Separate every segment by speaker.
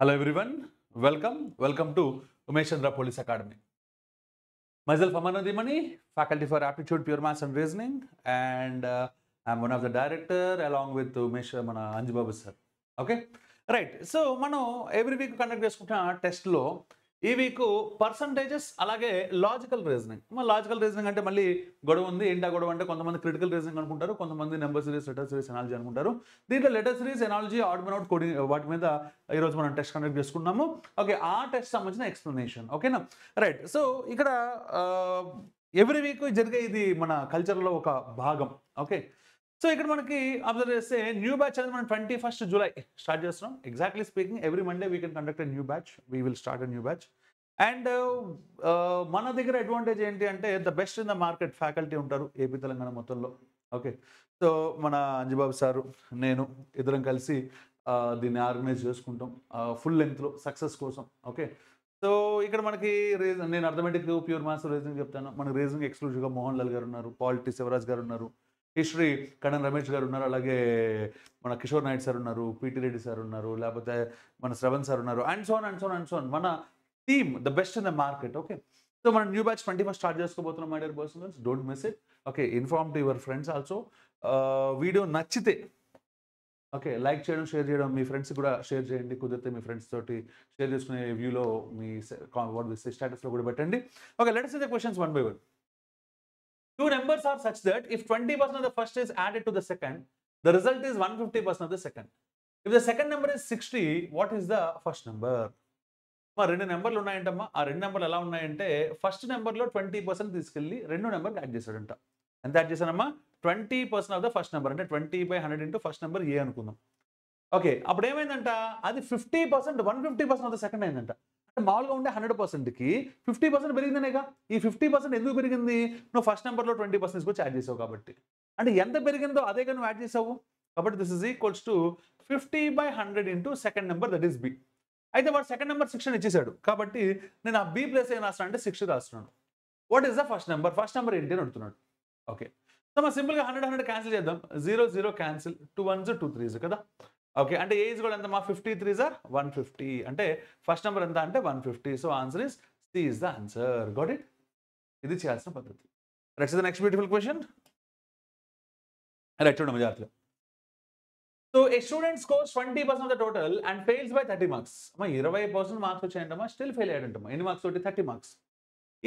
Speaker 1: Hello everyone, welcome to Umesh Chandra Police Academy. Myself Amanandi Mani, faculty for aptitude, pure maths and reasoning, and I'm one of the director along with Umesh Mana Anjubabu sir. Okay, right. So mano every week conduct చేసుకుంటున్న test లో ఈ week percentages అలాగే logical reasoning. Logical reasoning అంటే మళ్ళీ గొడవ ఉంది. ఏంటా గొడవ అంటే కొంతమంది క్రిటికల్ రీజనింగ్ అనుకుంటారు, కొంతమంది number series, letter series, analogy అనుకుంటారు. దీంట్లో letter series, analogy, add Mann out, coding వాటి మీద ఈరోజు మనం టెస్ట్ కండక్ట్ చేసుకున్నాము. ఓకే, ఆ టెస్ట్ సంబంధించిన ఎక్స్ప్లెనేషన్. ఓకేనా, రైట్. సో ఇక్కడ ఎవ్రీ వీక్ జరిగే ఇది మన కల్చర్లో ఒక భాగం. ఓకే, సో ఇక్కడ మనకి అబ్జర్వ్ చేస్తే న్యూ బ్యాచ్ అనేది మనం 21st July స్టార్ట్ చేస్తున్నాం. Exactly speaking every Monday we can conduct a new batch, we will start a new batch. And మన దగ్గర అడ్వాంటేజ్ ఏంటి అంటే the best in the market faculty ఉంటారు ఏపీ తెలంగాణ మొత్తంలో. ఓకే, సో మన అంజుబాబు సారు, నేను ఇద్దరం కలిసి దీన్ని ఆర్గనైజ్ చేసుకుంటాం ఫుల్ లెంగ్త్లో సక్సెస్ కోసం. ఓకే, సో ఇక్కడ మనకి రీజన్, నేను అర్థమెటిక్, ప్యూర్ మ్యాథ్స్, రీజనింగ్ చెప్తాను. మనకి రీజనింగ్ ఎక్స్క్లూజివ్గా మోహన్ లాల్ గారు ఉన్నారు, పాలిటీ శివరాజ్ గారు ఉన్నారు, హిస్టరీ కడన్ రమేష్ గారు ఉన్నారు, అలాగే మన కిషోర్ నాయుడు సార్ ఉన్నారు, పిటి రెడ్డి సార్ ఉన్నారు, లేకపోతే మన శ్రవణ్ సార్ ఉన్నారు, అండ్ సోన్ మన team the best in the market. Okay, so మనం న్యూ బ్యాచ్ 21st స్టార్ట్ చేసుకోబోతున్నాం. My dear persons, don't miss it. Okay, inform to your friends also. Video నచ్చితే okay like చేయడం, share చేయడం, మీ friends కూడా share చేయండి. కుదిరితే మీ ఫ్రెండ్స్ తోటి షేర్ చేసుకునే వ్యూలో మీ స్టేటస్లో కూడా పెట్టండి. Okay, let's see the questions one by one. Two numbers are such that if 20% of the first is added to the second, the result is 150% of the second. If the second number is 60, what is the first number? రెండు నెంబర్లు ఉన్నాయంటమ్మా. ఆ రెండు నెంబర్లు ఎలా ఉన్నాయంటే first నెంబర్లో 20% తీసుకెళ్ళి రెండో నెంబర్కి యాడ్ చేశాడంట. ఎంత యాడ్ చేశానమ్మా? 20% ఆఫ్ ద ఫస్ట్ నెంబర్, అంటే 20/100 ఇంటూ ఫస్ట్ నెంబర్ ఏ అనుకుందాం. ఓకే, అప్పుడు ఏమైందంట, అది 50%, 150% ఆఫ్ ద సెకండ్ అయిందంట. అంటే మామూలుగా ఉండే 100%కి 50% పెరిగిందనేగా. ఈ 50% ఎందుకు పెరిగింది? నువ్వు ఫస్ట్ నెంబర్లో 20% తీసుకొచ్చి యాడ్ చేసావు కాబట్టి. అంటే ఎంత పెరిగిందో అదేగా నువ్వు యాడ్ చేసావు కాబట్టి this is equals to 50/100 into second number, that is B. అయితే వాడు సెకండ్ నెంబర్ 6 అని ఇచ్చేసాడు కాబట్టి నేను ఆ బి ప్లేస్ ఏం రాస్తున్నాను అంటే 60 రాస్తున్నాను. What is the first number? First number ఏంటి అని అడుగుతున్నాడు. ఓకే, సో మనం సింపుల్గా 100 క్యాన్సిల్ చేద్దాం. 0 క్యాన్సిల్, 2 1s 2 3s కదా. ఓకే, అంటే ఏజ్ కూడా ఎంత మా 50 3s are 150, అంటే ఫస్ట్ నెంబర్ ఎంత అంటే 150. So answer is C is the answer. Got it? ఇది చేయాల్సిన పద్ధతి. Let's see the next beautiful question. Right, చూడండి జాగ్రత్తగా. So a student scores 20% of the total and fails by 30 marks. అమ్మా 20% marks వచ్చాయంటమ్మా, స్టిల్ ఫెయిల్ అయ్యాడంటమ్మా. ఎన్ని మార్క్స్ తోటి? 30 marks.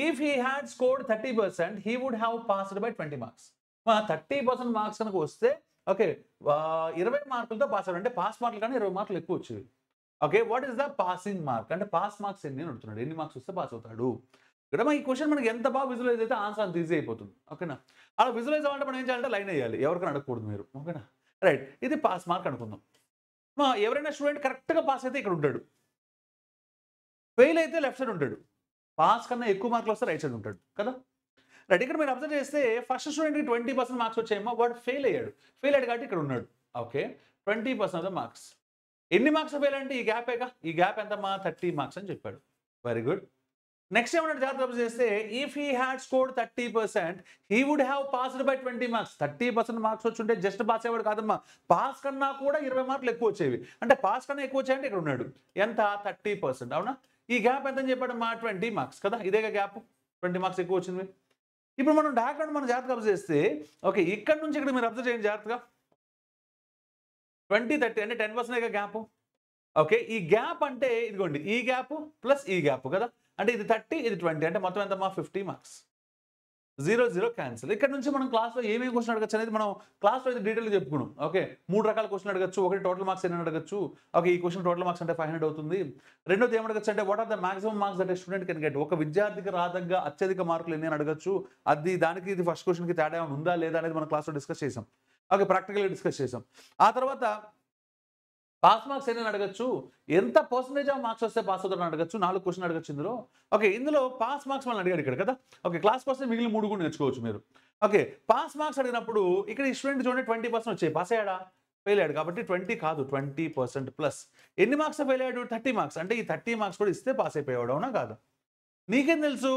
Speaker 1: If he had scored 30%, he would have passed by 20 marks. 30% marks కనుక వస్తే okay 20 మార్కులతో పాస్ అవ్వడం, అంటే పాస్ మార్కులు కానీ 20 మార్కులు ఎక్కువ వచ్చేవి. Okay, what is the passing mark? అంటే పాస్ మార్క్స్ ఎన్ని అని అడుగుతున్నాడు, ఎన్ని మార్క్స్ వస్తే పాస్ అవుతాడు. ఇక్కడ ఈ క్వశ్చన్ మనకి ఎంత బాగా విజువలైజ్ అయితే ఆన్సర్ అంత ఈజీ అయిపోతుంది. ఓకేనా, అలా విజువలైజ్ అవ్వాలంటే మనం ఏం చేయాలంటే లైన్ వేయాలి, ఎవరికైనా అడగకూడదు మీరు. ఓకేనా, రైట్. ఇది పాస్ మార్క్ అనుకుందాం. ఎవరైనా స్టూడెంట్ కరెక్ట్గా పాస్ అయితే ఇక్కడ ఉంటాడు, ఫెయిల్ అయితే లెఫ్ట్ సైడ్ ఉంటాడు, పాస్ కన్నా ఎక్కువ మార్కులు వస్తే రైట్ సైడ్ ఉంటాడు కదా. రైట్, ఇక్కడ మీరు అబ్జర్వ్ చేస్తే ఫస్ట్ స్టూడెంట్కి 20% మార్క్స్ వచ్చాయేమో, వాడు ఫెయిల్ అయ్యాడు కాబట్టి ఇక్కడ ఉన్నాడు. Okay, 20% of the marks. ఎన్ని మార్క్స్ ఫెయిల్ అంటే ఈ గ్యాపేగా. ఈ గ్యాప్ ఎంతమ్మా? 30 మార్క్స్ అని చెప్పాడు. Very good. నెక్స్ట్ ఏమన్నాడు జాగ్రత్త అబ్జర్వ్ చేస్తే, if he had scored 30%, he would have passed by 20 marks. 30% marks వచ్చి ఉంటే జస్ట్ పాస్ అయ్యేవాడు కాదమ్మా, పాస్ కన్నా కూడా 20 మార్కులు ఎక్కువ వచ్చేవి. అంటే పాస్ కన్నా ఎక్కువ వచ్చాయంటే ఇక్కడ ఉన్నాడు. ఎంత? 30%. అవునా? ఈ గ్యాప్ ఎంత అని చెప్పాడమ్మా? 20 మార్క్స్ కదా. ఇదేగా గ్యాప్, 20 మార్క్స్ ఎక్కువ వచ్చింది. ఇప్పుడు మనం డయాగ్రామ్ మనం జాగ్రత్తగా అబ్జర్వ్ చేస్తే ఓకే ఇక్కడ నుంచి ఇక్కడ మీరు అబ్జర్వ్ చేయండి జాగ్రత్తగా. 20 30 అంటే 10% గ్యాప్. ఓకే, ఈ గ్యాప్ అంటే ఇదిగోండి, ఈ గ్యాప్ ప్లస్ ఈ గ్యాప్ కదా. అంటే ఇది 30, ఇది 20, అంటే మొత్తం ఎంత మా 50 మార్క్స్. 0 క్యాన్సిల్. ఇక్కడ నుంచి మనం క్లాస్లో ఏమేమి క్వశ్చన్ అడగచ్చు అనేది మనం క్లాస్లో అయితే డీటెయిల్గా చెప్పుకున్నాం. ఓకే, 3 రకాల క్వశ్చన్ అడగచ్చు. ఒకటి టోటల్ మార్క్స్ ఎన్ని అడగచ్చు. ఓకే, ఈ క్వశ్చన్ టోటల్ మార్క్స్ అంటే 500 అవుతుంది. రెండోది ఏమడగచ్చు అంటే what are the maximum marks that student can get. ఒక విద్యార్థికి రాదగ్గ అత్యధిక మార్కులు ఎన్ని అని అడగచ్చు. అది దానికి ఇది ఫస్ట్ క్వశ్చన్కి తేడా ఏమైనా ఉందా లేదా అనేది మనం క్లాస్లో డిస్కస్ చేసాం. ఓకే, ప్రాక్టికల్గా డిస్కస్ చేసాం. ఆ తర్వాత పాస్ మార్క్స్ ఎన్ని అడగచ్చు, ఎంత పర్సెంటేజ్ ఆఫ్ మార్క్స్ వస్తే పాస్ అవుతారని అడగచ్చు. 4 క్వశ్చన్ అడగచ్చు ఇందులో. ఓకే, ఇందులో పాస్ మార్క్స్ మనం అడిగాడు ఇక్కడ కదా. ఓకే, క్లాస్ కోసం మిగిలిన 3 కూడా నేర్చుకోవచ్చు మీరు. ఓకే, పాస్ మార్క్స్ అడిగినప్పుడు ఇక్కడ ఈ స్టూడెంట్ చూడండి 20% వచ్చాయి, పాస్ అయ్యాడా? ఫెయిల్ అయ్యాడు కాబట్టి 20 కాదు 20% ప్లస్. ఎన్ని మార్క్స్ ఫెయిల్ అయ్యాడు? 30 మార్క్స్. అంటే ఈ 30 మార్క్స్ కూడా ఇస్తే పాస్ అయిపోయాడు. అవునా కాదు? నీకేం తెలుసు?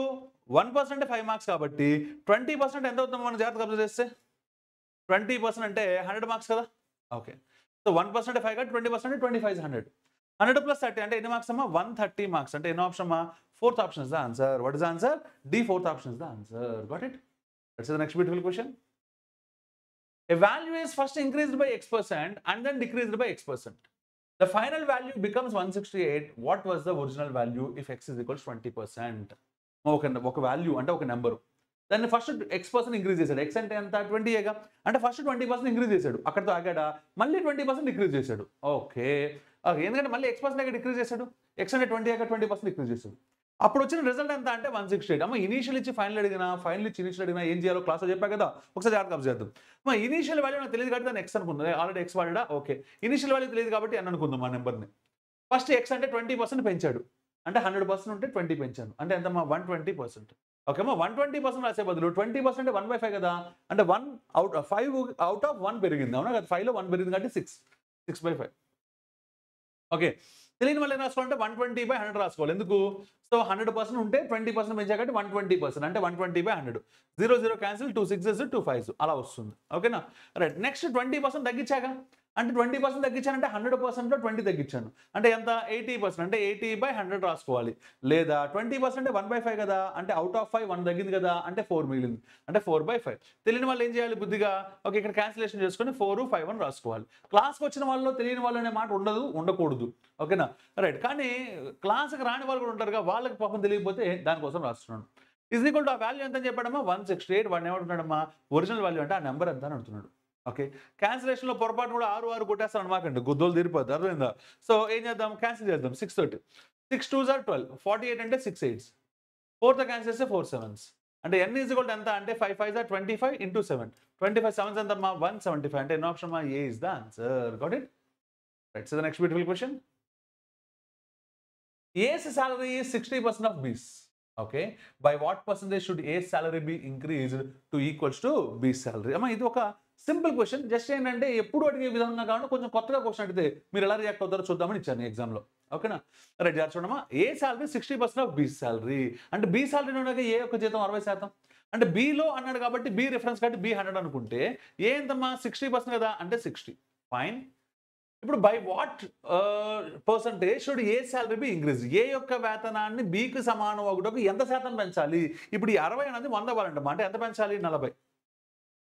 Speaker 1: 1% 5 మార్క్స్ కాబట్టి 20% ఎంత అవుతుందో మనం జాగ్రత్తగా అబ్జర్వ్ చేస్తే 20% అంటే 100 మార్క్స్ కదా. ఓకే, సో 1% 5 కాబట్టి 20% 25 is 100. 100 plus 30 అంటే ఎన్ని మార్క్స్ అమ్మా 130 మార్క్స్ అంటే ఎన్ని ఆప్షన్ అమ్మా fourth option is the answer. What is the answer? D, fourth option is the answer. Got it? Let's see the next beautiful question. A value is first increased by x% and then decreased by x%. The final value becomes 168. What was the original value if x is equals 20%? ఒక value అంటే ఒక number దాన్ని first x% increase చేశాడు. x అంటే ఎంత 20 ఏగా అంటే first 20% increase చేశాడు, అక్కడతో ఆగాడా, మళ్ళీ 20% డిక్రీజ్ చేశాడు. ఓకే ఎందుకంటే మళ్ళీ x% డిక్రీజ్ చేశాడు, x అంటే 20 ఏగా 20% డిక్రీజ్ చేశాడు. అప్పుడు వచ్చిన రిజల్ట్ ఎంత అంటే 168. అమ్మ ఇనీషియల్ ఇచ్చి ఫైనల్ అడిగినా, ఫైనల్ ఇచ్చి ఇనీషియల్ అడిగినా ఏం చేయాలో క్లాస్లో చెప్పా కదా, ఒకసారి జాగ్రత్త అబ్జర్వ్ చేద్దాం. అమ్మ ఇనీషియల్ వాల్యూ నాకు తెలియదు కాబట్టి దాన్ని x అనుకుందాం, ఆల్రెడీ x వాడా. ఓకే ఇనీషియల్ వాల్యూ తెలియదు కాబట్టి n అనుకుందాం ఆ నెంబర్ని. ఫస్ట్ x అంటే 20% పెంచాడు అంటే 100% ఉంటే 20 పెంచాను అంటే ఎంతమ్మా 120%. ఓకేమ్మా 120% రాసే బదులు 20% 1/5 కదా అంటే 1 5 అవుట్ ఆఫ్ 1 పెరిగింది అవునా కదా, 5లో 1 పెరిగింది కాబట్టి 6/5. ఓకే తెలియని వాళ్ళు ఏం రాసుకోవాలంటే 120/100 రాసుకోవాలి. ఎందుకు? సో 100% ఉంటే 20% పెంచా కాబట్టి 120% అంటే 120/100. 0 0 క్యాన్సిల్, 2 6s 2 5s అలా వస్తుంది. ఓకేనా రైట్. నెక్స్ట్ 20% తగ్గించాక అంటే 20% తగ్గించానంటే 100%లో 20 తగ్గించాను అంటే ఎంత 80% అంటే 80/100 రాసుకోవాలి. లేదా 20% 1/5 కదా అంటే అవుట్ ఆఫ్ 5 1 తగ్గింది కదా అంటే 4 మిగిలింది అంటే 4/5. తెలియని వాళ్ళు ఏం చేయాలి బుద్ధిగా, ఓకే ఇక్కడ క్యాన్సిలేషన్ చేసుకొని 4 5 అని రాసుకోవాలి. క్లాస్కి వచ్చిన వాళ్ళు తెలియని వాళ్ళు అనే మాట ఉండకూడదు. ఓకేనా రైట్. కానీ క్లాస్కి రాని వాళ్ళు కూడా ఉంటారుగా, వాళ్ళకి పాపం తెలియకపోతే దానికోసం రాస్తున్నాను. ఈజ్ ఈక్వల్ టు ఆ వాల్యూ ఎంత అని చెప్పాడమ్మా 168. వాడిని ఏమంటున్నాడమ్మా ఒరిజినల్ వాల్యూ అంటే ఆ నెంబర్ ఎంత అని అడుగుతున్నాడు. ఓకే క్యాన్సిలేషన్లో పొరపాటు కూడా 6 6 కొట్టేస్తాను అనమాకండి, గుద్దోలు తీరిపోద్ది, అర్థమైందా? సో ఏం చేద్దాం, క్యాన్సిల్ చేద్దాం. 6 తోటి 6 2s are 12, 48 అంటే 6 8s, 4తో క్యాన్సిల్ చేస్తే 4 7s అంటే n ఈజ్ ఈక్వల్ టు ఎంత అంటే 5 5s are 25 into 7, 25 7s ఎంతమ్మా 175 అంటే ఎన్ option A is the answer. Got it right. So the next beautiful question. A's salary is 60% of B's. Okay, by what percentage should A's salary be increased to equals to B's salary? అమ్మా ఇది ఒక simple question. Just ఏంటంటే ఎప్పుడు అడిగే విధంగా కాకుండా కొంచెం కొత్తగా క్వశ్చన్ అడిగితే మీరు ఎలా రియాక్ట్ అవుతారో చూద్దామని ఇచ్చాను ఎగ్జామ్లో. ఓకేనా రైట్. చూడమ్మా ఏ సాలరీ 60% ఆఫ్ బీ సాలరీ అంటే బీ సాలరీ ఉండగా ఏ యొక్క జీతం 60% అంటే బీలో అన్నాడు కాబట్టి బీ రిఫరెన్స్ కాబట్టి బీ 100 అనుకుంటే ఏ ఎంతమ్మా 60% కదా అంటే 60. ఫైన్. ఇప్పుడు by what percentage should A salary be increase, A యొక్క వేతనాన్ని బీకి సమానం ఒకటకు ఎంత శాతం పెంచాలి. ఇప్పుడు ఈ 60 అనేది 100 అవ్వాలంటమ్మా అంటే ఎంత పెంచాలి 40.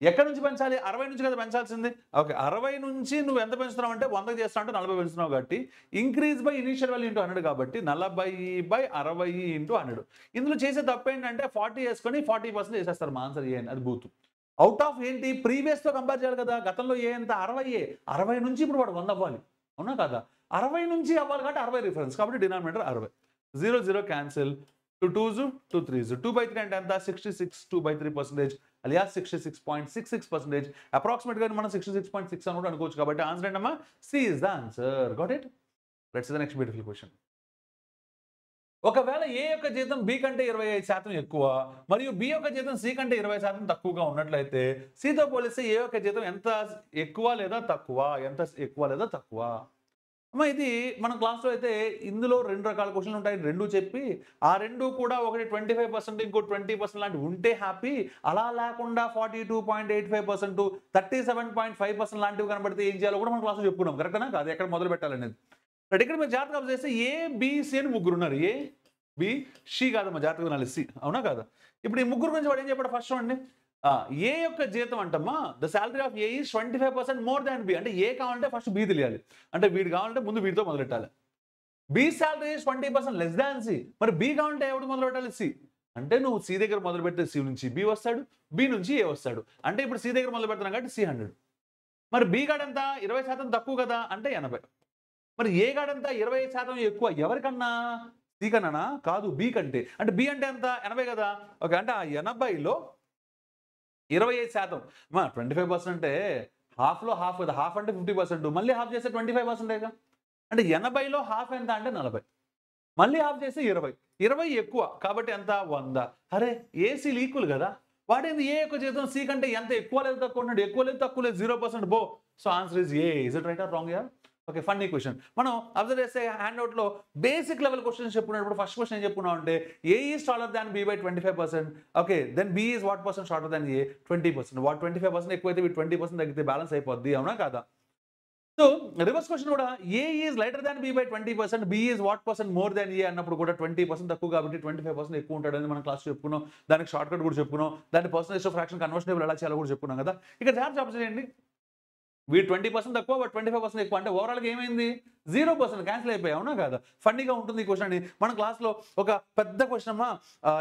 Speaker 1: ఎక్కడి నుంచి పెంచాలి 60 నుంచి కదా పెంచాల్సింది. ఓకే 60 నుంచి నువ్వు ఎంత పెంచుతున్నావు అంటే 100 చేస్తున్నావు అంటే 40 పెంచుతున్నావు కాబట్టి increase by initial value into 100 కాబట్టి 40/60 ఇంటూ 100. ఇందులో చేసే తప్పు ఏంటంటే 40 వేసుకొని 40% వేసేస్తారు మా ఆన్సర్ ఏ అని, అది బూతు. అవుట్ ఆఫ్ ఏంటి ప్రీవియస్తో కంపేర్ చేయాలి కదా, గతంలో ఏ ఎంత 60 నుంచి ఇప్పుడు వాడు 100 అవ్వాలి అవునా కదా, 60 నుంచి అవ్వాలి కాబట్టి 60 రిఫరెన్స్ కాబట్టి డినామినేటర్ 60. 0 0 క్యాన్సిల్, 2 2s 2 3s 2/3 అంటే ఎంత 66 2/3% అలియా 66.66%. అప్రాక్సిమేట్గా మనం 66.6 అని కూడా అనుకోవచ్చు కాబట్టి ఆన్సర్ ఏంటమ్మా C is the answer. Got it. Let's see the next beautiful question. ఒకవేళ ఏ యొక్క జీతం బి కంటే 25% ఎక్కువ మరియు బి యొక్క జీతం సి కంటే 20% తక్కువగా ఉన్నట్లయితే సితో పోలిస్తే ఏ యొక్క జీతం ఎంత ఎక్కువ లేదా తక్కువ, ఎంత ఎక్కువ లేదా తక్కువ. అమ్మ ఇది మన క్లాస్లో అయితే ఇందులో 2 రకాల క్వశ్చన్లు ఉంటాయి, 2 చెప్పి ఆ 2 కూడా ఒకటి 25% ఇంకో 20% లాంటివి ఉంటే హ్యాపీ, అలా లేకుండా 42.85% 37.5% లాంటివి కనబడితే ఏం చేయాలో కూడా మన క్లాస్లో చెప్పుకున్నాం. కరెక్టేనా కాదు, ఎక్కడ మొదలు పెట్టాలనేది. ఇక్కడ మీరు జాగ్రత్తగా అబ్జర్వ్ చేస్తే ఏ బిసి అని ముగ్గురు ఉన్నారు, ఏ బి సి కాదమ్మా జాగ్రత్తగా వినాలి సి అవునా కాదా. ఇప్పుడు ఈ ముగ్గురు గురించి వాడు ఏం చెప్పాడు ఫస్ట్ అండి, ఏ యొక్క జీతం అంటమ్మా the salary of A is 25% more than B అంటే ఏ కావాలంటే ఫస్ట్ బి తెలియాలి అంటే వీడు కావాలంటే ముందు వీడితో మొదలెట్టాలి. B salary is 20% less than C, మరి బి కావాలంటే ఎవడు మొదలు పెట్టాలి సి అంటే నువ్వు సి దగ్గర మొదలు పెడితే సి నుంచి బి వస్తాడు, బి నుంచి ఏ వస్తాడు అంటే ఇప్పుడు సి దగ్గర మొదలు పెడుతున్నాం కాబట్టి సి 100. మరి బి గాడు ఎంత 20% తక్కువ కదా అంటే 80. మరి ఏ గాడంతా 20% ఎక్కువ ఎవరికన్నా సి కన్నా కాదు బి కంటే, అంటే బి అంటే ఎంత 80 కదా. ఓకే అంటే ఆ 80లో 25% 25% అంటే హాఫ్లో హాఫ్ కదా, హాఫ్ అంటే 50%, మళ్ళీ హాఫ్ చేస్తే 25% అంటే 80లో హాఫ్ ఎంత అంటే 40, మళ్ళీ హాఫ్ చేస్తే 20 ఎక్కువ కాబట్టి ఎంత 100. అరే ఏసీలు ఈక్వల్ కదా, వాడేది ఏ యొక్క జీతం సి కంటే ఎంత ఎక్కువ లేదు తక్కువ ఉన్నాడు, ఎక్కువ లేదు తక్కువ లేదు 0% బో. So answer is A. Is it right or wrong యార్? Okay funny question. మనం అబ్జర్వ్ చేస్తే హ్యాండ్అవుట్లో బేసిక్ లెవెల్ క్వశ్చన్స్ చెప్పుకున్నప్పుడు ఫస్ట్ క్వశ్చన్ ఏం చెప్పుకున్నాం అంటే A is shorter than B by 25%. Okay then B is what percent shorter than A 20%. What 25% ఎక్కువైతే 20% తగ్గితే బ్యాలెన్స్ అయిపోద్ది అవునా కాదా. సో రివర్స్ క్వశ్చన్ కూడా A is lighter than B by 20%, B is what percent more than A అన్నప్పుడు కూడా 20% తక్కువ కాబట్టి 25% ఎక్కువ ఉంటాడని మనం క్లాస్ చెప్పుకున్నాం. దానికి షార్ట్ కట్ కూడా చెప్పుకున్నాం. దాన్ని percentage of fraction conversion table ఎలా చేయాలో కూడా చెప్పుకున్నాం కదా. ఇక జాబ్ జాబ్ చేయండి. వీడు 20% తక్కువ, బట్ 25% ఎక్కువ అంటే ఓవరాల్గా ఏమైంది 0% క్యాన్సిల్ అయిపోయాయి. అవునా కదా. ఫన్నీగా ఉంటుంది ఈ క్వశ్చన్ అని మన క్లాస్లో ఒక పెద్ద క్వశ్చన్ అమ్మా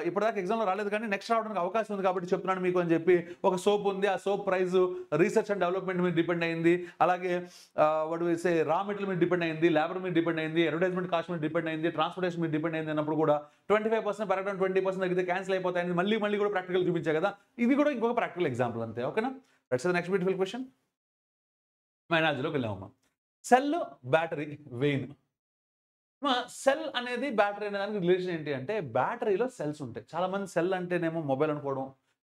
Speaker 1: ఇప్పటిదాకా ఎగ్జామ్లో రాలేదు కానీ నెక్స్ట్ రావడానికి అవకాశం ఉంది కాబట్టి చెప్తున్నాను మీకు అని చెప్పి. ఒక సోప్ ఉంది, ఆ soap price research and development మీద డిపెండ్ అయింది, అలాగే వాడు వేసే రా మెటీరియల్ మీద డిపెండ్ అయింది, లేబర్ మీద డిపెండ్ అయింది, అడ్వర్టైజ్మెంట్ కాస్ట్ మీద డిపెండ్ అయింది, ట్రాన్స్పోర్టేషన్ మీద డిపెండ్ అయింది అన్నప్పుడు కూడా 25% పెరగడం 20% తగ్గితే క్యాన్సిల్ అయిపోతాయని మళ్ళీ కూడా ప్రాక్టికల్ చూపించాయి కదా. ఇది కూడా ఇంకొక ప్రాక్టికల్ ఎగ్జాంపుల్ అంతే. ఓకేనా. That's the next beautiful question. మైనాలజీలోకి వెళ్ళామమ్మా. Cell, battery, vein. సెల్ అనేది బ్యాటరీ అనే దానికి రిలేషన్ ఏంటి అంటే బ్యాటరీలో సెల్స్ ఉంటాయి. చాలా మంది సెల్ అంటేనేమో మొబైల్ అనుకోవడం,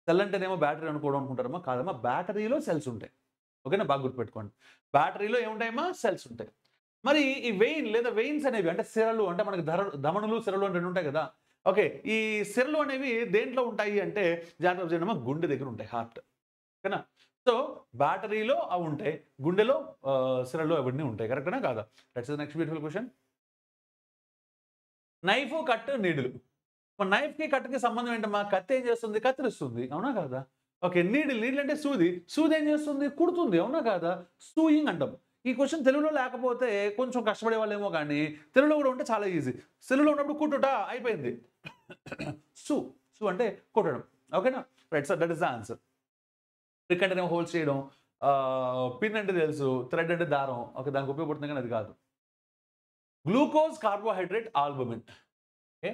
Speaker 1: సెల్ అంటేనేమో బ్యాటరీ అనుకోవడం అనుకుంటారమ్మా. కాదమ్మా, బ్యాటరీలో సెల్స్ ఉంటాయి. ఓకేనా, బాగా గుర్తుపెట్టుకోండి. బ్యాటరీలో ఏముంటాయమ్మా, సెల్స్ ఉంటాయి. మరి ఈ వెయిన్ లేదా వెయిన్స్ అనేవి అంటే సిరలు, అంటే మనకి ధమనులు సిరలు అని రెండు ఉంటాయి కదా. ఓకే, ఈ సిరలు అనేవి దేంట్లో ఉంటాయి అంటే జాగ్రత్త చేయడమా, గుండె దగ్గర ఉంటాయి, హార్ట్. ఓకేనా. సో బ్యాటరీలో అవి ఉంటాయి, గుండెలో సిరలు అవన్నీ ఉంటాయి. కరెక్టేనా కాదా. That's the next beautiful question. Knife, cut, needle. నైఫ్కి కట్కి సంబంధం ఏంటమ్మా, కత్తి ఏం చేస్తుంది, కత్తిరిస్తుంది. అవునా కాదా. ఓకే, నీడిల్ అంటే సూది ఏం చేస్తుంది, కుడుతుంది. అవునా కాదా. సూయింగ్ అంటాం. ఈ క్వశ్చన్ తెలుగులో లేకపోతే కొంచెం కష్టపడే వాళ్ళేమో కానీ తెలుగులో కూడా ఉంటే చాలా ఈజీ. తెలుగులో ఉన్నప్పుడు కుట్టుట అయిపోయింది. సూ అంటే కుట్టడం. ఓకేనా. Right sir, that is the answer. Trick అంటేనేమో హోల్స్ చేయడం, పిన్ అంటే తెలుసు, థ్రెడ్ అంటే దారం. ఓకే, దానికి ఉపయోగపడుతుంది కానీ అది కాదు. Glucose, carbohydrate, albumin. Okay,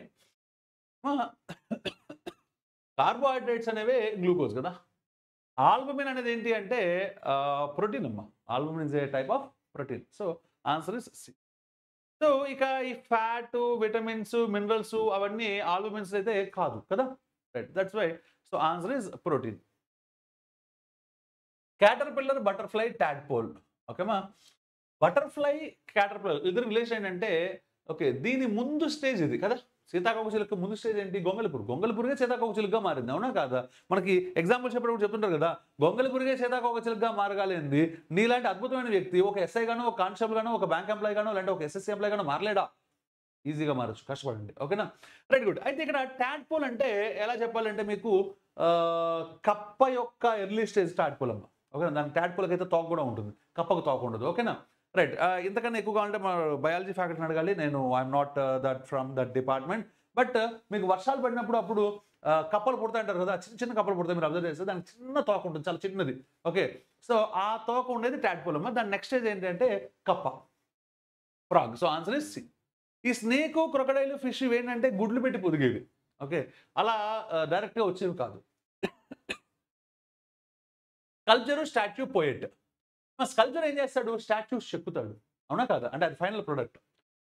Speaker 1: carbohydrates అనేవి గ్లూకోజ్ కదా. ఆల్బుమిన్ అనేది ఏంటి అంటే ప్రోటీన్ అమ్మా. Albumin is a type of protein. So answer is C. So ఇక ఈ ఫ్యాట్, విటమిన్స్, మినరల్స్ అవన్నీ ఆల్బుమిన్స్ అయితే కాదు కదా. Right, that's why. So answer is protein. Caterpillar, butterfly, tadpole. ఓకేమా. బటర్ఫ్లై, క్యాటర్పిల్లర్ ఇద్దరు రిలేషన్ ఏంటంటే ఓకే, దీని ముందు స్టేజ్ ఇది కదా. సీతాకోక చిలుక ముందు స్టేజ్ ఏంటి, గొంగళిపురుగే సీతాకోక చిలుకగా మారింది. అవునా కాదా. మనకి ఎగ్జాంపుల్ చెప్పేటప్పుడు చెప్తుంటారు కదా, గొంగళిపురుగే సీతాకోక చిలుకగా మారగాలేంది నీలాంటి అద్భుతమైన వ్యక్తి ఒక ఎస్ఐ గానో, ఒక కానిస్టేబుల్ గానో, ఒక బ్యాంక్ ఎంప్లాయ్ గానో, లేదంటే ఒక ఎస్ఎస్సీ ఎంప్లాయ్ గానో మారలేడా. ఈజీగా మారచ్చు, కష్టపడండి. ఓకేనా. Right, good. అయితే ఇక్కడ టాడ్పోల్ అంటే ఎలా చెప్పాలంటే మీకు కప్ప యొక్క ఎర్లీ స్టేజ్ టాడ్పోల్ అమ్మ. ఓకేనా. దాని టాడ్పోల్కి అయితే తోక కూడా ఉంటుంది, కప్పకు తోక ఉండదు. ఓకేనా. రైట్, ఇంతకన్నా ఎక్కువ కావాలంటే మా బయాలజీ ఫ్యాకల్టీని అడగాలి. నేను I'm not that from that department. But మీకు వర్షాలు పడినప్పుడు అప్పుడు కప్పలు పుడతాయంటారు కదా, చిన్న కప్పలు పుడతాయి. మీరు అబ్జర్వ్ చేస్తే దానికి చిన్న తోక ఉంటుంది, చాలా చిన్నది. ఓకే, సో ఆ తోక ఉండేది టాడ్పోల్ అమ్మ. దాని నెక్స్ట్ స్టేజ్ ఏంటంటే కప్ప, frog. So answer is C. ఈ స్నేక్, క్రొకడైల్, ఫిష్ ఏంటంటే గుడ్లు పెట్టి పొదిగేవి. ఓకే, అలా డైరెక్ట్గా వచ్చేవి కాదు. Sculpture, statue, poet. స్కల్ప్చర్ ఏం చేస్తాడు, స్టాచ్యూస్ చెక్కుతాడు. అవునా కాదా, అంటే అది ఫైనల్ ప్రొడక్ట్.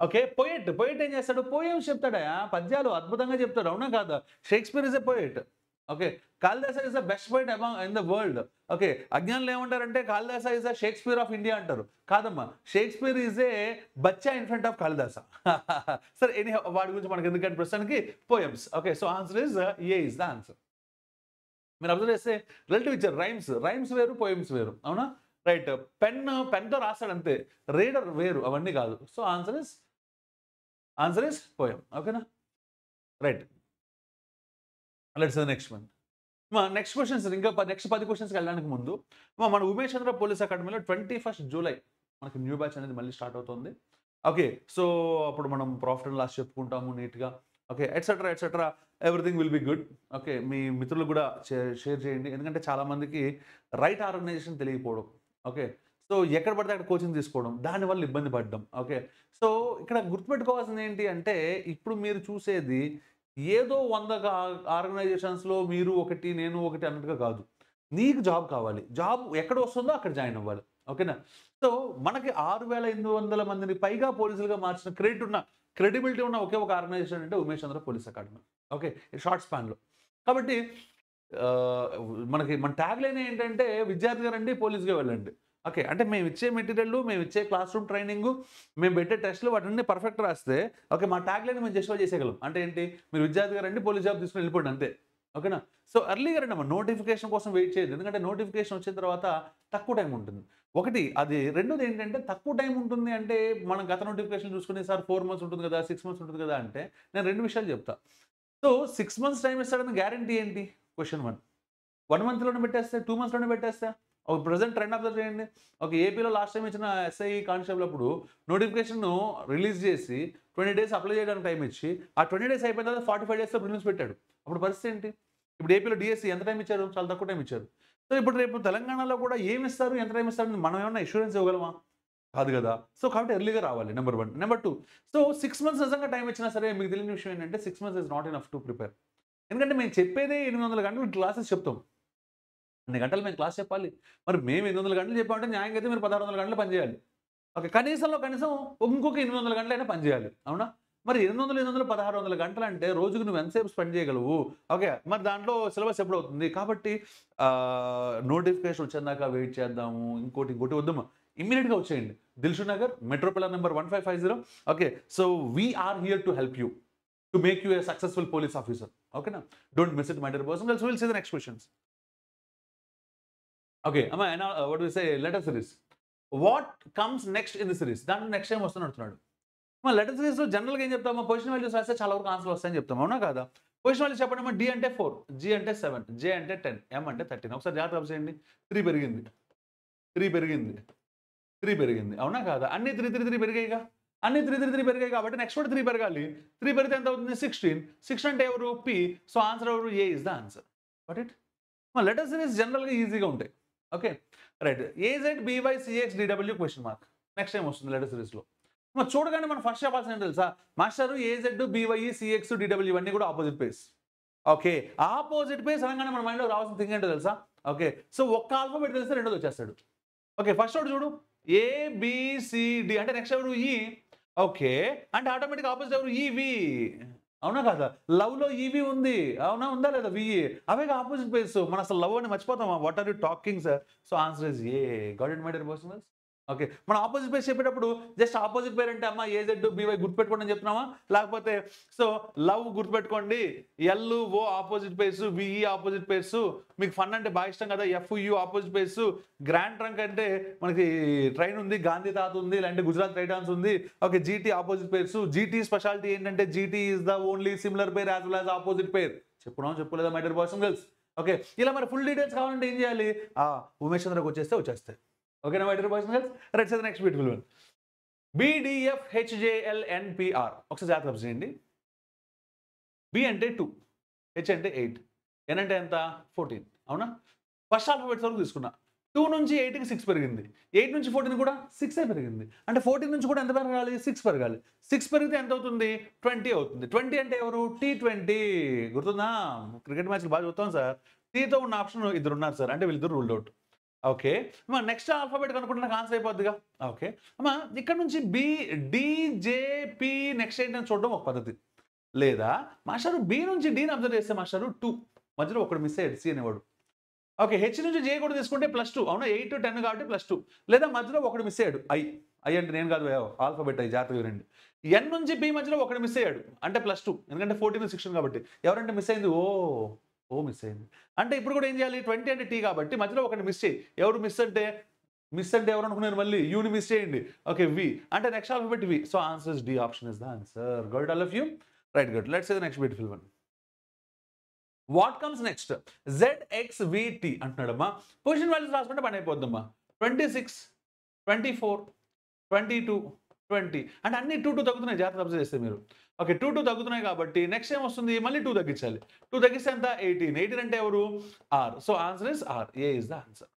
Speaker 1: ఓకే, పోయెట్ ఏం చేస్తాడు, పోయమ్స్ చెప్తాడా, పద్యాలు అద్భుతంగా చెప్తాడు. అవునా కాదా. Shakespeare is a poet. Okay, Kalidasa is the best poet among in the world. Okay, అజ్ఞానులు ఏమంటారంటే Kalidasa is the Shakespeare of India అంటారు. కాదమ్మా, షేక్స్పియర్ ఈజ్ ఏ బచ్చా ఇన్ ఫ్రంట్ ఆఫ్ కాళిదాస. సరే, ఎనీ వాడి గురించి మనకి ఎందుకంటే ప్రస్తుతానికి poems. Okay, so answer is A is the answer. మీరు అబ్జర్వ్ చేస్తే రిలేటివ్ ఇచ్చారు, రైమ్స్ వేరు, పోయమ్స్ వేరు. అవునా. రైట్, పెన్తో రాస్తాడు అంతే, రీడర్ వేరు, అవన్నీ కాదు. So answer is poem. ఓకేనా. Right, let's next one. Next questions ఇంకా నెక్స్ట్ 10 క్వశ్చన్స్కి వెళ్ళడానికి ముందు మన ఉమేష్ చంద్ర పోలీస్ అకాడమీలో 21 జూలై మనకి న్యూ బ్యాచ్ అనేది మళ్ళీ స్టార్ట్ అవుతుంది. ఓకే, సో అప్పుడు మనం ప్రాఫిట్ అండ్ లాస్ చెప్పుకుంటాము నీట్గా. Okay, etcetera everything will be good. Okay, మీ మిత్రులు కూడా షేర్ చేయండి, ఎందుకంటే చాలామందికి రైట్ ఆర్గనైజేషన్ తెలియకపోవడం. ఓకే, సో ఎక్కడ పడితే అక్కడ కోచింగ్ తీసుకోవడం, దానివల్ల ఇబ్బంది పడడం. ఓకే, సో ఇక్కడ గుర్తుపెట్టుకోవాల్సింది ఏంటి అంటే ఇప్పుడు మీరు చూసేది ఏదో 100 ఆర్గనైజేషన్స్లో మీరు ఒకటి నేను ఒకటి అన్నట్టుగా కాదు. నీకు జాబ్ కావాలి, జాబ్ ఎక్కడ వస్తుందో అక్కడ జాయిన్ అవ్వాలి. ఓకేనా. సో మనకి 6,800 మందిని పైగా పోలీసులుగా మార్చిన క్రెడిబిలిటీ ఉన్న ఒకే ఒక ఆర్గనైజేషన్ అంటే Umesh Chandra police academy. Okay, short స్పాన్లో. కాబట్టి మన ట్యాగ్ లైన్ ఏంటంటే విద్యార్థిగా రండి, పోలీస్గా వెళ్ళండి. ఓకే, అంటే మేము ఇచ్చే మెటీరియల్, మేము ఇచ్చే క్లాస్ రూమ్ ట్రైనింగ్, మేము పెట్టే టెస్ట్లు వాటిని పర్ఫెక్ట్ రాస్తే ఓకే మా ట్యాగ్ లైన్ మేము జస్టిఫై చేసేయగలం. అంటే ఏంటి, మీరు విద్యార్థిగా రండి, పోలీస్ జాబ్ తీసుకుని వెళ్ళిపోండి అంతే. ఓకేనా? సో ఎర్లీగా రండి అమ్మ. నోటిఫికేషన్ కోసం వెయిట్ చేయొద్దు. ఎందుకంటే నోటిఫికేషన్ వచ్చిన తర్వాత తక్కువ టైం ఉంటుంది. ఒకటి అది. రెండోది ఏంటంటే తక్కువ టైం ఉంటుంది అంటే మనం గత నోటిఫికేషన్ చూసుకునే సార్ 4 మంత్స్ ఉంటుంది కదా, 6 మంత్స్ ఉంటుంది కదా అంటే నేను 2 విషయాలు చెప్తా. సో 6 మంత్స్ టైం ఇస్తాడని గ్యారంటీ ఏంటి? క్వెషన్ 1. 1 మంత్‌లోనే పెట్టేస్తే, 2 మంత్స్‌లోనే పెట్టేస్తే ఒక ప్రెజెంట్ ట్రెండ్ అబ్జర్వ్ చేయండి. ఒక ఏపీలో లాస్ట్ టైమ్ ఇచ్చిన ఎస్ఐ కానిస్టేబుల్ అప్పుడు నోటిఫికేషన్‌ను రిలీజ్ చేసి 20 డేస్ అప్లై చేయడానికి టైం ఇచ్చి, ఆ 20 డేస్ అయిపోయిన తర్వాత 45 డేస్‌లో ప్రిలిమ్స్ పెట్టాడు. అప్పుడు పరిస్థితి ఏంటి? ఇప్పుడు ఏపీలో డీఎస్సీ ఎంత టైం ఇచ్చారు? చాలా తక్కువ టైం ఇచ్చారు. సో ఇప్పుడు రేపు తెలంగాణలో కూడా ఏమి ఇస్తారు? ఎంత టైం ఇస్తారని మనం ఏమన్నా అష్యూరెన్స్ ఇవ్వగలమా? కాదు కదా! సో కాబట్టి ఎర్లీగా రావాలి నంబర్ 1. నంబర్ 2 సో 6 మంత్స్ నిజంగా టైం ఇచ్చినా సరే మీకు తెలియని విషయం ఏంటంటే 6 months is not enough to prepare. ఎందుకంటే మేము చెప్పేదే 800 గంటలు క్లాసెస్ చెప్తాం. అన్ని గంటలు మేము క్లాస్ చెప్పాలి. మరి మేము 800 గంటలు చెప్పామంటే న్యాయంగా అయితే మీరు 1600 గంటలు పనిచేయాలి. ఓకే. కనీసంలో కనీసం ఇంకొక 800 గంటలైనా పనిచేయాలి. అవునా? మరి 800, 800, 1600 గంటలంటే రోజుకి నువ్వు ఎంతసేపు స్పెండ్ చేయగలవు? ఓకే. మరి దాంట్లో సిలబస్ ఎప్పుడవుతుంది? కాబట్టి నోటిఫికేషన్ వచ్చేదాకా వెయిట్ చేద్దాము. ఇంకోటి వద్దమ్మా. ఇమ్మీడియేట్‌గా వచ్చేయండి. Dilsukh Nagar, metro pillar number 1550. Okay. So we are here to help you to make you a successful police officer. ఓకేనా? Don't miss it my dear person. We'll see the next questions. Okay. Amma, what do we say? Letter series. What comes next in the series? దాంట్లో next time వస్తూనే అడుగుతున్నాడు. మన letter సిరీస్‌లో జనరల్‌గా ఏం చెప్తాము? Position values రాస్తే చాలా వరకు ఆన్సర్‌లు వస్తాయని చెప్తాం. అవునా కాదా? పొజిషన్ వాల్యూస్ చెప్పండి అమ్మా. డి అంటే 4, జి అంటే 7, జే అంటే 10, ఎం అంటే 13. ఒకసారి జాగ్రత్తగా అబ్జర్వ్ చేయండి. 3 పెరిగింది. 3 పెరిగింది. 3 పెరిగింది. అవునా కాదా? అన్ని 3 పెరిగాయిగా. అన్ని 3 పెరిగాయి కాబట్టి నెక్స్ట్ కూడా 3 పెరగాలి. 3 పెరిగితే ఎంత అవుతుంది? 16. 16 అంటే ఎవరు? పి. సో ఆన్సర్ ఎవరు? A is the answer. Got it? మన లెటర్ సిరీస్ జనరల్‌గా ఈజీగా ఉంటాయి. Okay. Right. AZ BY CX DW question mark. Next time వస్తుంది లెటర్ సిరీస్‌లో. మరి చూడగానే మనం ఫస్ట్ చెప్పాల్సింది ఏంటి తెలుసా? మాస్టారు ఏజెడ్, బీవై, సిఎక్స్, డిడబ్ల్యూ ఇవన్నీ కూడా opposite pairs. Okay. Opposite pairs అనగానే మన మైండ్‌లో రావాల్సిన థింగ్ ఏంటో తెలుసా? ఓకే. సో ఒక్క ఆల్ఫాబెట్ తెలిస్తే రెండోది వచ్చేస్తాడు. ఓకే. ఫస్ట్ ఒకటి చూడు. ఏ, బి, సి, డి అంటే నెక్స్ట్ ఎవరు? ఈ. ఓకే. అంటే ఆటోమేటిక్‌గా ఆపోజిట్ ఎవరు? ఈవి. అవునా కాదా? లవ్‌లో ఈవి ఉంది. అవునా? ఉందా లేదా? విఈ. అవేగా ఆపోజిట్ పేర్స్. మనం అసలు లవ్ అని మర్చిపోతామా? What are you talking sir? So answer is A. Got it my dear persons? Okay. మనం ఆపోజిట్ పేర్స్ చెప్పేటప్పుడు జస్ట్ ఆపోజిట్ పేర్ అంటే అమ్మ ఏజెడ్, బీవై గుర్తుపెట్టుకోండి అని చెప్తున్నామా? లేకపోతే సో లవ్ గుర్తుపెట్టుకోండి. L, O opposite pairs, V E opposite pairs. మీకు ఫన్ అంటే బాగా ఇష్టం కదా? F, U opposite pairs. Grand trunk అంటే మనకి ట్రైన్ ఉంది, గాంధీ తాత ఉంది, లేదంటే గుజరాత్ టైటాన్స్ ఉంది. Okay. GT opposite pairs. GT speciality ఏంటంటే GT is the only similar pair as well as opposite pair. చెప్పుకున్నాం చెప్పలేదా my dear boys and girls? Okay. ఇలా మరి ఫుల్ డీటెయిల్స్ కావాలంటే ఏం చేయాలి? ఉమేష్ చంద్రకు వచ్చేస్తాయి. ఓకేనా my dear boys and girls? Right. Say the next beautiful one. B D F H J L N P R. ఒకసారి జాగ్రత్తగా అబ్జర్వ్ చేయండి. బి అంటే 2, హెచ్ అంటే 8, ఎన్ అంటే ఎంత? 14. అవునా? ఫస్ట్ ఆల్ఫాబెట్స్ వరకు తీసుకున్నా. 2 నుంచి 8కి 6 పెరిగింది. 8 నుంచి 14 కూడా 6 పెరిగింది. అంటే 14 నుంచి కూడా ఎంత పెరగాలి? 6 పెరగాలి. 6 పెరిగితే ఎంత అవుతుంది? 20 అవుతుంది. 20 అంటే ఎవరు? T20. గుర్తుందా? క్రికెట్ మ్యాచ్‌లు బాగా చూస్తాం సార్. టీతో ఉన్న ఆప్షన్ ఇద్దరు ఉన్నారు సార్. అంటే వీళ్ళిద్దరు రూల్డ్ అవుట్. ఓకే. అమ్మ నెక్స్ట్ ఆల్ఫాబెట్ కనుక్కుంటే నాకు ఆన్సర్ అయిపోద్దిగా. ఓకే. అమ్మ ఇక్కడ నుంచి బి, డి, జే, పి నెక్స్ట్ ఏంటని చూడడం ఒక పద్ధతి. లేదా మాస్టారు బి నుంచి డీని అబ్జర్వ్ చేస్తే మాస్టారు 2 మధ్యలో ఒకడు మిస్ అయ్యాడు సి అనేవాడు. ఓకే. హెచ్ నుంచి జే కూడా తీసుకుంటే +2. అవునా? 8, 10 కాబట్టి +2. లేదా మధ్యలో ఒకడు మిస్ అయ్యాడు. ఐ అంటే నేను కాదు ఆల్ఫాబెట్ ఐ జాగ్రత్తగా వినండి. ఎన్ నుంచి పి మధ్యలో ఒకడు మిస్ అయ్యాడు. అంటే +2. ఎందుకంటే 14, 16 కాబట్టి. ఎవరంటే మిస్ అయింది? ఓ మిస్ అయింది. అంటే ఇప్పుడు కూడా ఏం చేయాలి? 20 అంటే టీ కాబట్టి మధ్యలో ఒకటి మిస్ చేయి. ఎవరు మిస్ అంటే? మిస్ అంటే ఎవరు అనుకున్నారు మళ్ళీ? యూని మిస్ చేయండి. ఓకే. వి అంటే next alphabet V. So answer is D option is the answer. Got it all of you? Right. Good. Let's see the next beautiful one. What comes next? ZXVT అంటున్నాడమ్మా. Position values రాసుకుంటే పని అయిపోద్దమ్మా. 26, 24, 22, 20 అంటే అన్ని 2 తగ్గుతున్నాయి. జాగ్రత్త observe చేస్తే మీరు. Okay. 2 తగ్గుతున్నాయి కాబట్టి నెక్స్ట్ ఏం వస్తుంది? మళ్ళీ 2 తగ్గించాలి. 2 తగ్గిస్తే ఎంత? 18. 18 అంటే ఎవరు? R. So answer is R. A is the answer.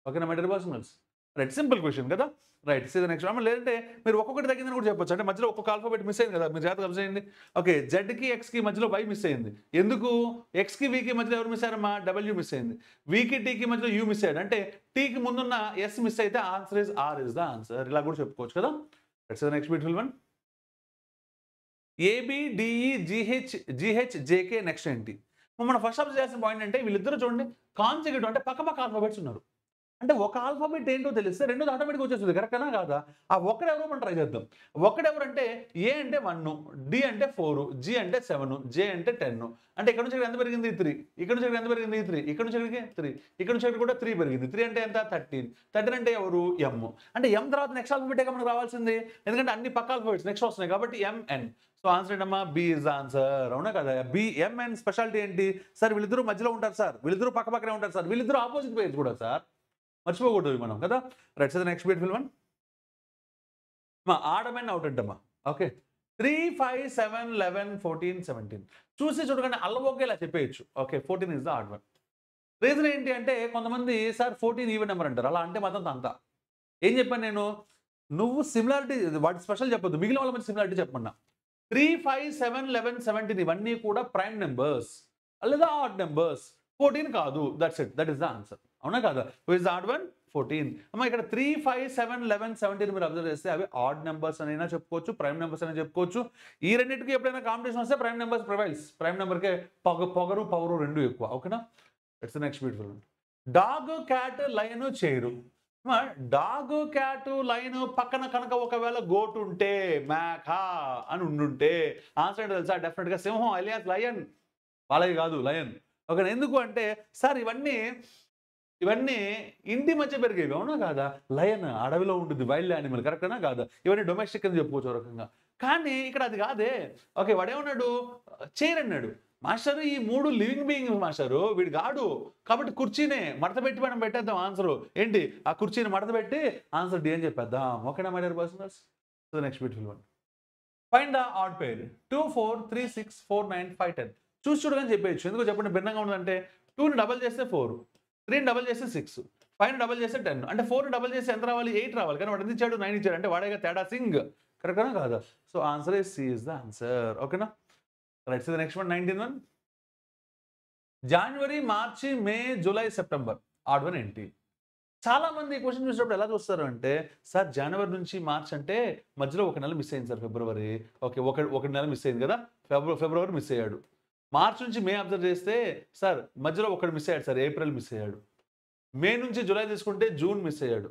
Speaker 1: ఓకేనా my dear boys and girls? Right. Simple question కదా? రైట్. See the next. లేదంటే మీరు ఒక్కొక్కటి తగ్గిందని కూడా చెప్పొచ్చు. అంటే మధ్యలో ఒక్కొక్క ఆల్ఫాబెట్ మిస్ అయింది కదా? మీరు జాగ్రత్తగా అబ్జర్వ్ చేయండి. ఓకే. జెడ్‌కి ఎక్స్‌కి మధ్యలో వై మిస్ అయింది. ఎందుకు? ఎక్స్‌కి వీకి మధ్యలో ఎవరు మిస్ అయ్యారమ్మా? డబ్ల్యూ మిస్ అయింది. వీకి టీకి మధ్యలో యూ మిస్ అయ్యాడు. అంటే టీకి ముందున్న ఎస్ మిస్ అయితే answer is R is the answer. ఇలా కూడా చెప్పుకోవచ్చు కదా? Let's see the next beautiful one. A B D E G H J K next ఏంటి? మనం ఫస్ట్ అబ్జర్వ్ చేయాల్సిన పాయింట్ అంటే వీళ్ళిద్దరూ చూడండి కాన్సిక్యూటివ్ అంటే పక్కపక్క ఆల్ఫాబెట్స్ ఉన్నారు. అంటే ఒక ఆల్ఫాబెట్ ఏంటో తెలిస్తే రెండోది ఆటోమేటిక్గా వచ్చేస్తుంది. కరెక్టేనా కాదా? ఆ ఒక్కడెవరో మనం ట్రై చేద్దాం. ఒక్కడెవరంటే ఏ అంటే 1, డి అంటే 4, జి అంటే 7, జే అంటే 10. అంటే ఇక్కడ నుంచి ఎంత పెరిగింది? 3. ఇక్కడ నుంచి ఎంత పెరిగింది? 3. ఇక్కడ నుంచి 3. ఇక్కడ నుంచి కూడా 3 పెరిగింది. 3 అంటే ఎంత? 13. 13 అంటే ఎవరు? ఎం. అంటే ఎం తర్వాత నెక్స్ట్ ఆల్ఫాబెటే మనకు రావాల్సింది. ఎందుకంటే అన్ని పక్క ఆల్ఫాబెట్స్ నెక్స్ట్ వస్తున్నాయి కాబట్టి ఎంఎన్. సో ఆన్సర్ ఏంటమ్మా? B is answer. అవునా కదా? బి ఎంఎన్ స్పెషాలిటీ ఏంటి? సార్ వీళ్ళిద్దరూ మధ్యలో ఉంటారు సార్, వీళ్ళిద్దరూ పక్క పక్కనే ఉంటారు సార్, వీళ్ళిద్దరూ ఆపోజిట్ పేర్స్ కూడా సార్, మర్చిపోకూడదు మనం కదా. Right. So the next beautiful one odd man out అంటమ్మా. ఓకే. 3, 5, 7, 11, 14, 17 చూసి చూడగానే అల్లబోకే ఇలా చెప్పేయచ్చు. Okay. 14 is the odd one. Reason ఏంటి అంటే కొంతమంది సార్ 14 ఈవెన్ నెంబర్ అంటారు. అలా అంటే మాత్రం అంతా ఏం చెప్పాను నేను? నువ్వు సిమిలారిటీ వాటి స్పెషల్ చెప్పొద్దు, మిగిలిన వాళ్ళ మధ్య సిమిలారిటీ చెప్పమన్నా. 3, 5, 7, 11, 17 ఇవన్నీ కూడా ప్రైమ్ నెంబర్స్ లేదా ఆడ్ నెంబర్స్. 14 కాదు. That's it. That is the answer. అవునా కాదా? Who is the odd one? 14. అమ్మా ఇక్కడ 3, 5, 7, 11, 17 మీరు అబ్జర్వ్ చేస్తే అవి ఆడ్ నెంబర్స్ అయినా చెప్పుకోవచ్చు, ప్రైమ్ నెంబర్స్ అయినా చెప్పుకోవచ్చు. ఈ రెండింటికి ఎప్పుడైనా కాంపిటీషన్ వస్తే ప్రైమ్ నెంబర్స్ ప్రివైల్స్. ప్రైమ్ నెంబర్కే పొగరు పవరు రెండు ఎక్కువ. ఓకేనా? It's next beautiful. Dog, cat, lion, chair. Dog, cat, line పక్కన కనుక ఒకవేళ గోటు ఉంటే మేక అని ఉండుంటే ఆన్సర్ ఏంటో తెలుసా? డెఫినెట్గా సింహం అలియాస్ లయన్. వాళ్ళది కాదు, లయన్. ఓకే. ఎందుకు అంటే సార్ ఇవన్నీ ఇంటి మధ్య పెరిగేవి. అవునా కాదా? లయన్ అడవిలో ఉంటుంది, వైల్డ్ యానిమల్. కరెక్టేనా కాదా? ఇవన్నీ డొమెస్టిక్ అని చెప్పుకోవచ్చు ఒక రకంగా. కానీ ఇక్కడ అది కాదే. ఓకే. వాడేమన్నాడు? చైర్ అన్నాడు. మాస్టరు ఈ 3 లివింగ్ బీయింగ్స్ మాస్టరు, వీడు గాడు కాబట్టి కుర్చీనే మడత పెట్టి మనం పెట్టేద్దాం ఆన్సర్. ఏంటి? ఆ కుర్చీని మడత పెట్టి ఆన్సర్ డి అని చెప్పేద్దాం. ఓకేనా my dear personals? So next beautiful one. Find the odd పేర్. 2, 4, 3, 6, 4, 9, 5, 10 చూసి చూడగానే చెప్పేయచ్చు. ఎందుకో చెప్పండి భిన్నంగా ఉందంటే 2ని డబల్ చేస్తే 4, 3ని డబల్ చేస్తే 6, 5ని డబల్ చేస్తే 10. అంటే 4ని డబల్ చేస్తే ఎంత రావాలి? 8 రావాలి. కానీ వాడు ఎంత ఇచ్చాడు? 9 ఇచ్చాడు. అంటే వాడేగా తేడా సింగ్. కరెక్టేనా కాదా? So answer is C is the answer. ఓకేనా? Right. So the next one 19 one. జనవరి, మార్చి, May, July, September odd one ఏంటి? చాలా మంది క్వశ్చన్ చూసినప్పుడు ఎలా చూస్తారు అంటే సార్ జనవరి నుంచి మార్చ్ అంటే మధ్యలో ఒక నెల మిస్ అయింది సార్, ఫిబ్రవరి. ఓకే. ఒక నెల మిస్ అయింది కదా, ఫిబ్రవరి మిస్ అయ్యాడు. మార్చ్ నుంచి మే అబ్జర్వ్ చేస్తే సార్ మధ్యలో ఒకటి మిస్ అయ్యాడు సార్, ఏప్రిల్ మిస్ అయ్యాడు. మే నుంచి జూలై తీసుకుంటే జూన్ మిస్ అయ్యాడు.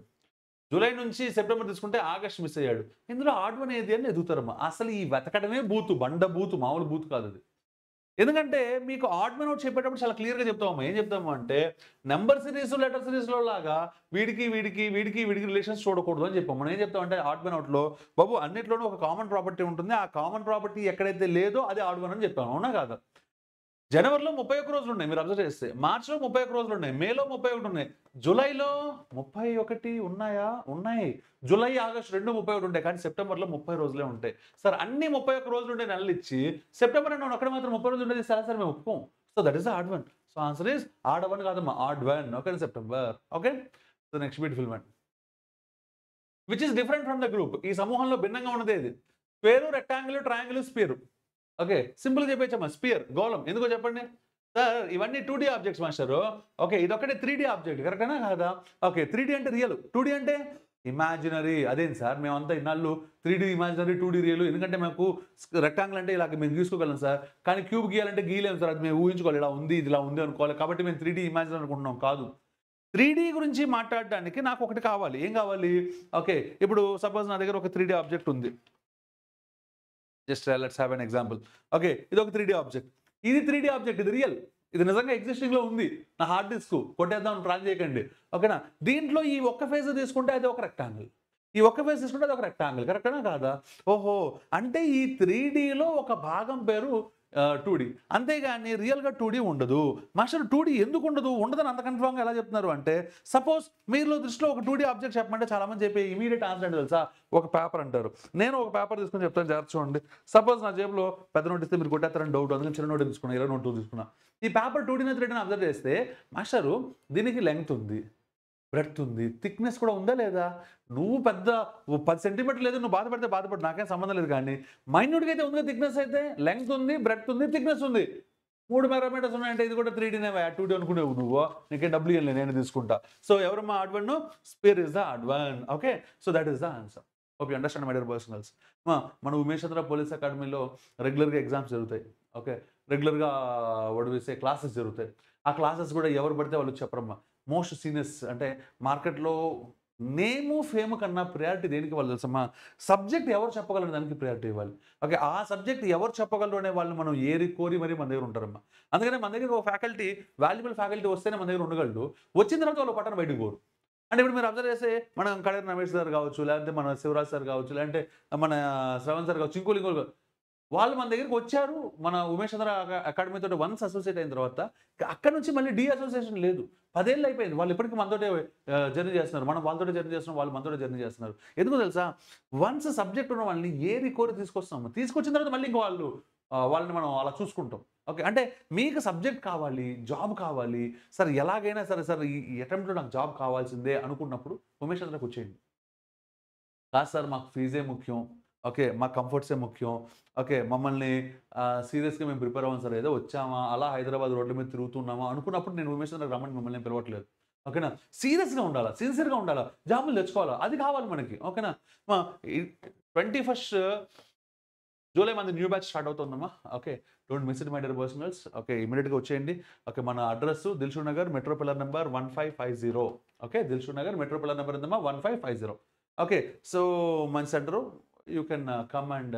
Speaker 1: జూలై నుంచి సెప్టెంబర్ తీసుకుంటే ఆగస్ట్ మిస్ అయ్యాడు. ఇందులో ఆడ్ వన్ ఏది అని ఎదుగుతారమ్మా. అసలు ఈ వెతకడమే బూతు, బండ బూతు, మామూలు బూతు కాదు అది. ఎందుకంటే మీకు ఆడ్ మన్ అవుట్ చెప్పేటప్పుడు చాలా క్లియర్గా చెప్తామమ్మా. ఏం చెప్తాము అంటే నెంబర్ సిరీస్, లెటర్ సిరీస్లో లాగా వీడికి రిలేషన్స్ చూడకూడదు అని చెప్పాము. మనం ఏం చెప్తామంటే ఆడ్ మన్ అవుట్లో బాబు అన్నిట్లోనూ ఒక కామన్ ప్రాపర్టీ ఉంటుంది, ఆ కామన్ ప్రాపర్టీ ఎక్కడైతే లేదో అది ఆడ్ వన్ అని చెప్పాము. అవునా కాదా? జనవరిలో 31 రోజులు ఉన్నాయి మీరు అబ్జర్వ్ చేస్తే, మార్చిలో 31 రోజులు ఉన్నాయి, మేలో 31 ఉన్నాయి, జూలైలో 31 ఉన్నాయా? ఉన్నాయి. జూలై, ఆగస్ట్ రెండు 31 ఉంటాయి, కానీ సెప్టెంబర్లో 30 రోజులే ఉంటాయి. సార్ అన్ని 31 రోజులు ఉండే నెలలు ఇచ్చి సెప్టెంబర్ అంటే అక్కడ మాత్రం 30 రోజులు ఉండేది సార్ మేము ఒప్పుకోం. So that is odd one. So answer is odd one కాదమ్మా, odd one. Okay. September. Okay. So next beautiful one. Which is different from the group. ఈ సమూహంలో భిన్నంగా ఉన్నది ఏది? Square, rectangle, triangle, sphere. Okay. Simple చెప్పేచ్చమ్మా. Sphere గోళం. ఎందుకో చెప్పండి సార్? ఇవన్నీ 2D ఆబ్జెక్ట్స్ మాస్టరు. ఓకే. ఇదొక్కటే 3D ఆబ్జెక్ట్. కరెక్టేనా కాదా? ఓకే. 3D అంటే రియల్, 2D అంటే ఇమాజినరీ. అదేంటి సార్ మేమంతా ఇన్నాళ్ళు 3D ఇమాజినరీ, 2D రియల్. ఎందుకంటే మాకు రెక్టాంగిల్ అంటే ఇలా మేము గీసుకోగలం సార్, కానీ క్యూబ్ గీయాలంటే గీయలేము సార్, అది మేము ఊహించుకోవాలి, ఇలా ఉంది ఇది ఇలా ఉంది అనుకోవాలి, కాబట్టి మేము 3D ఇమాజినరీ అనుకుంటున్నాం. కాదు, 3D గురించి మాట్లాడడానికి నాకు ఒకటి కావాలి. ఏం కావాలి? ఓకే. ఇప్పుడు సపోజ్ నా దగ్గర ఒక 3D ఆబ్జెక్ట్ ఉంది. Just let's have an example. Okay. ఇది ఒక 3D ఆబ్జెక్ట్. ఇది 3D ఆబ్జెక్ట్, ఇది రియల్, ఇది నిజంగా ఎగ్జిస్టింగ్లో ఉంది. నా హార్డ్ డిస్క్ కొట్టేద్దాం, ట్రాన్ చేయకండి. ఓకేనా? దీంట్లో ఈ ఒక్క ఫేజ్ తీసుకుంటే అది ఒక రెక్టాంగిల్, ఈ ఒక్క ఫేజ్ తీసుకుంటే అది ఒక రెక్టాంగిల్. కరెక్టేనా కాదా? ఓహో, అంటే ఈ 3Dలో ఒక భాగం పేరు 2D, అంతేగాని రియల్గా 2D ఉండదు. మాస్టర్ 2D ఎందుకు ఉండదు? ఉండదని అంత కన్ఫర్మ్గా ఎలా చెప్తున్నారు అంటే సపోజ్ మీలో దృష్టిలో ఒక 2D ఆబ్జెక్ట్ చెప్పమంటే చాలామంది చెప్పే ఇమీడియట్ ఆన్సర్ అంటే తెలుసా? ఒక పేపర్ అంటారు. నేను ఒక పేపర్ తీసుకుని చెప్తాను, జాగ్రత్త చూడండి. సపోజ్ నా జేబులో పెద్ద నోట్ ఇస్తే మీరు కొట్టేస్తారని డౌట్, అందుకని చిన్న నోట్ తీసుకున్నా, 20 నోట్ తీసుకున్నా. ఈ పేపర్ 2D 3D అబ్జర్వ్ చేస్తే మాస్టరు దీనికి లెంగ్త్ ఉంది, బ్రెడ్త్ ఉంది, థిక్నెస్ కూడా ఉందా లేదా? నువ్వు పెద్ద 10 సెంటీమీటర్ లేదు, నువ్వు బాధపడితే బాధపడు, నాకేం సంబంధం లేదు. కానీ మైన్యూట్గా అయితే ఉంది, థిక్నెస్ అయితే లెంగ్త్ ఉంది, బ్రెడ్త్ ఉంది, థిక్నెస్ ఉంది. 3 పారామీటర్స్ ఉన్నాయంటే ఇది కూడా 3Dనే, 2D అనుకునేవు నువ్వు. నీకే డబ్బులు ఇవ్వలేదు, నేను తీసుకుంటా. సో ఎవరమ్మా odd one? Sphere is the odd one. Okay. So that is the answer. Okay. Understand my dear personals. మన ఉమేష్ చంద్ర పోలీస్ అకాడమీలో రెగ్యులర్గా ఎగ్జామ్స్ జరుగుతాయి. ఓకే. రెగ్యులర్గా క్లాసెస్ జరుగుతాయి. ఆ క్లాసెస్ కూడా ఎవరు పడితే వాళ్ళు చెప్పరమ్మా. మోస్ట్ సీనియర్స్ అంటే మార్కెట్లో నేము ఫేమ్ కన్నా ప్రయారిటీ దేనికి వాళ్ళు తెలుసమ్మా? సబ్జెక్ట్ ఎవరు చెప్పగలరు దానికి ప్రయారిటీ ఇవ్వాలి. ఓకే. ఆ సబ్జెక్ట్ ఎవరు చెప్పగలరు అనే వాళ్ళు మనం ఏరి కోరి మరి మన దగ్గర ఉంటారమ్మా. అందుకనే మన దగ్గర ఒక ఫ్యాకల్టీ వాల్యుబుల్ ఫ్యాకల్టీ వస్తేనే మన దగ్గర ఉండగలడు. వచ్చిన తర్వాత వాళ్ళు పట్టణ బయటకు పోరు. అంటే ఇప్పుడు మీరు అబ్జర్వ్ చేస్తే మన కడేరు రమేష్ గారు కావచ్చు, లేదంటే మన శివరాజ్ సార్ కావచ్చు, లేదంటే మన శ్రవణ్ సార్ కావచ్చు, ఇంకోళ్ళు వాళ్ళు మన దగ్గరికి వచ్చారు. మన ఉమేష్ చంద్ర అకాడమీతో వన్స్ అసోసియేట్ అయిన తర్వాత అక్కడి నుంచి మళ్ళీ డీ అసోసియేషన్ లేదు. 10 ఏళ్ళు అయిపోయింది. వాళ్ళు ఇప్పటికి మనతోటే జర్నీ చేస్తున్నారు. మనం వాళ్ళతోటే జర్నీ చేస్తున్నాం. వాళ్ళు మనతోటే జర్నీ చేస్తున్నారు. ఎందుకో తెలుసా? వన్స్ సబ్జెక్ట్ ఉన్న వాళ్ళని ఏరి కోరి తీసుకొస్తాము. తీసుకొచ్చిన తర్వాత మళ్ళీ ఇంక వాళ్ళని మనం అలా చూసుకుంటాం. ఓకే. అంటే మీకు సబ్జెక్ట్ కావాలి, జాబ్ కావాలి. సార్ ఎలాగైనా సరే సార్ ఈ అటెంప్ట్‌లో నాకు జాబ్ కావాల్సిందే అనుకున్నప్పుడు ఉమేష్ చంద్రకి వచ్చేయండి. కాదు సార్ మాకు ఫీజే ముఖ్యం. ఓకే. మా కంఫర్ట్సే ముఖ్యం. ఓకే. మమ్మల్ని సీరియస్‌గా మేము ప్రిపేర్ అవ్వం సార్. ఏదో వచ్చామా, అలా హైదరాబాద్ రోడ్ల మీద తిరుగుతున్నామా అనుకున్నప్పుడు నేను ఉమేష్ చంద్రకి రమ్మని మిమ్మల్ని నేను పిలవట్లేదు. ఓకేనా? సీరియస్‌గా ఉండాలా, సిన్సియర్‌గా ఉండాలా, జాబులు తెచ్చుకోవాలా. అది కావాలి మనకి. ఓకేనా? మా ఈ 21st జూలై మనది న్యూ బ్యాచ్ స్టార్ట్ అవుతుందమ్మా. Okay. Don't miss it my dear personals. Okay. ఇమ్మీడియేట్‌గా వచ్చేయండి. ఓకే. మన address Dilsukh Nagar metro pillar number 1550. Okay. Dilsukh Nagar metro pillar number ఎంతమ్మా? 1550. ఓకే. సో మన centre you can come and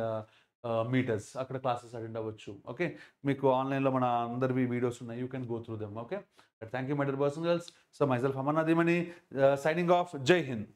Speaker 1: meet us. అక్కడ classes attend అవ్వచ్చు. Okay. మీకు ఆన్‌లైన్‌లో మన అందరివి వీడియోస్ ఉన్నాయి. You can go through them. Okay. Thank you my dear personals. So myself Amarnath Dhimani signing off. Jai Hind.